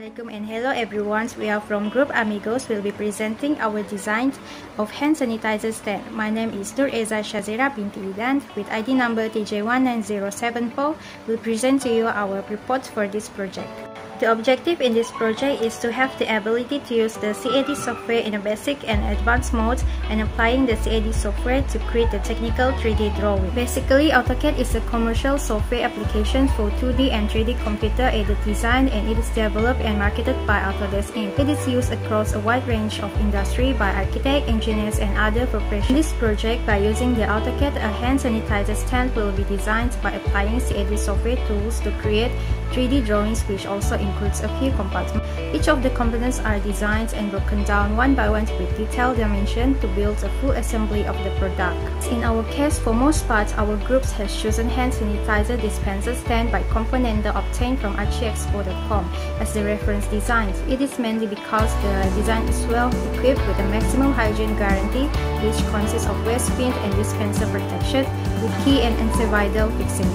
Assalamualaikum and hello everyone. We are from group Amigos. We'll be presenting our design of hand sanitizer stand. My name is Nur Eza Shazira binti Idan with ID number TJ19074. We'll present to you our report for this project. The objective in this project is to have the ability to use the CAD software in a basic and advanced mode and applying the CAD software to create the technical 3D drawing. Basically, AutoCAD is a commercial software application for 2D and 3D computer-aided design, and it is developed and marketed by Autodesk Inc. It is used across a wide range of industry by architects, engineers, and other professionals. In this project, by using the AutoCAD, a hand sanitizer stand will be designed by applying CAD software tools to create 3D drawings, which also includes a few compartments. Each of the components are designed and broken down one by one with detailed dimension to build a full assembly of the product. In our case, for most parts, our groups has chosen hand sanitizer dispenser stand by Componente obtained from archiexpo.com as the reference design. It is mainly because the design is well equipped with a maximum hygiene guarantee, which consists of waste bin and dispenser protection with key and anti-viral fixing.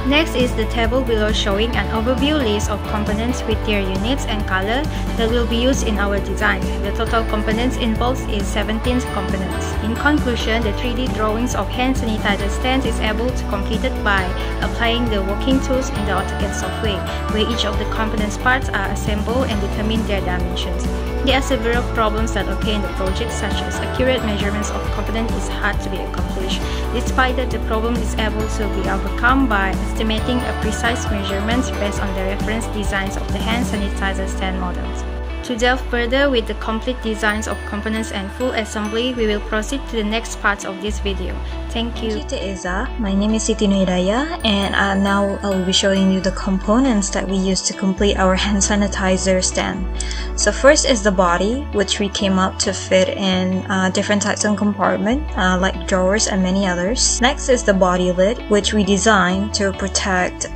Next is the table below showing an overview list of components with their units and color that will be used in our design. The total components involved is 17 components. In conclusion, the 3D drawings of hand sanitizer stands is able to complete it by applying the working tools in the AutoCAD software, where each of the components parts are assembled and determine their dimensions. There are several problems that occur in the project, such as accurate measurements of components is hard to be accomplished. Despite that, the problem is able to be overcome by estimating a precise measurements based on the reference designs of the hand sanitizer stand models. To delve further with the complete designs of components and full assembly, we will proceed to the next parts of this video. Thank you. Thank you to Eza. My name is Siti Nuhidayah, and now I will be showing you the components that we use to complete our hand sanitizer stand. So first is the body, which we came up to fit in different types of compartment like drawers and many others. Next is the body lid, which we designed to protect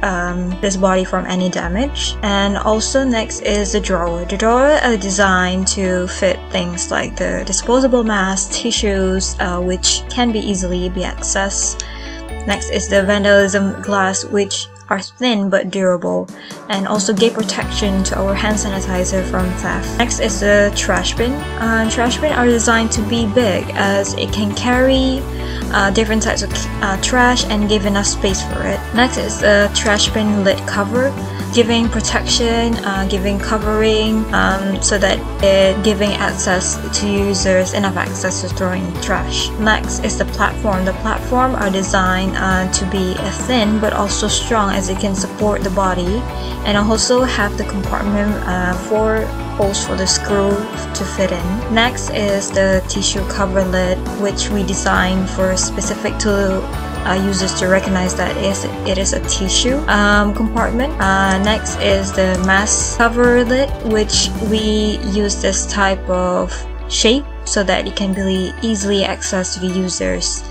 this body from any damage. And also next is the drawer. The drawer are designed to fit things like the disposable masks, tissues, which can be easily be accessed. Next is the vandalism glass, which are thin but durable and also give protection to our hand sanitizer from theft. Next is the trash bin. Trash bin are designed to be big as it can carry different types of trash and give enough space for it. Next is the trash bin lid cover, giving protection, giving covering, so that it giving access to users enough access to throwing trash. Next is the platform. The platform are designed to be thin but also strong as it can support the body, and also have the compartment for holes for the screw to fit in. Next is the tissue cover lid, which we designed for specific to users to recognize that it is a tissue compartment. Next is the mask cover lid, which we use this type of shape so that it can be easily accessed to the users.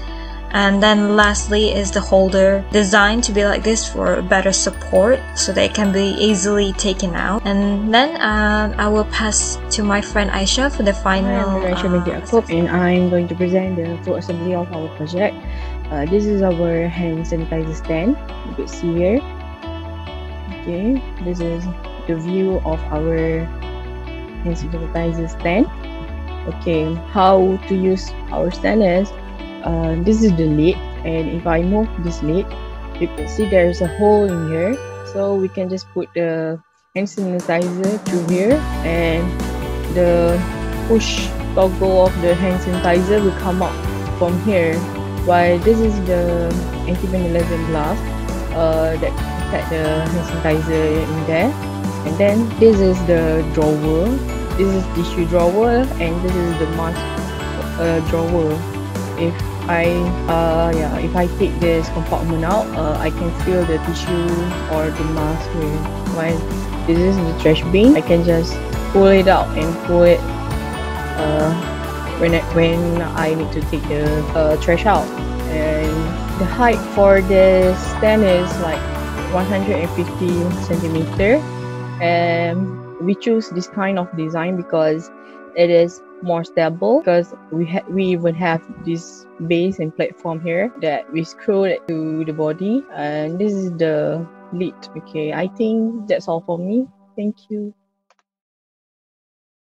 And then lastly is the holder, designed to be like this for better support so that it can be easily taken out. And then I will pass to my friend Aisha for the final and I'm going to present the full assembly of our project. This is our hand sanitizer stand. You could see here. Okay, this is the view of our hand sanitizer stand. Okay, how to use our stand is this is the lid, and if I move this lid, you can see there is a hole in here, so we can just put the hand sanitizer through here, and the push toggle of the hand sanitizer will come out from here. While this is the anti-vandalism glass that protect the hand sanitizer in there, and then this is the drawer. This is tissue drawer, and this is the mask drawer. If I take this compartment out, I can feel the tissue or the mask here. While this is the trash bin, I can just pull it out and pull it when I need to take the trash out. And the height for this stand is like 150 centimeter, and we choose this kind of design because it is more stable, because we even have this base and platform here that we screw it to the body, and this is the lid. Okay, I think that's all for me. Thank you.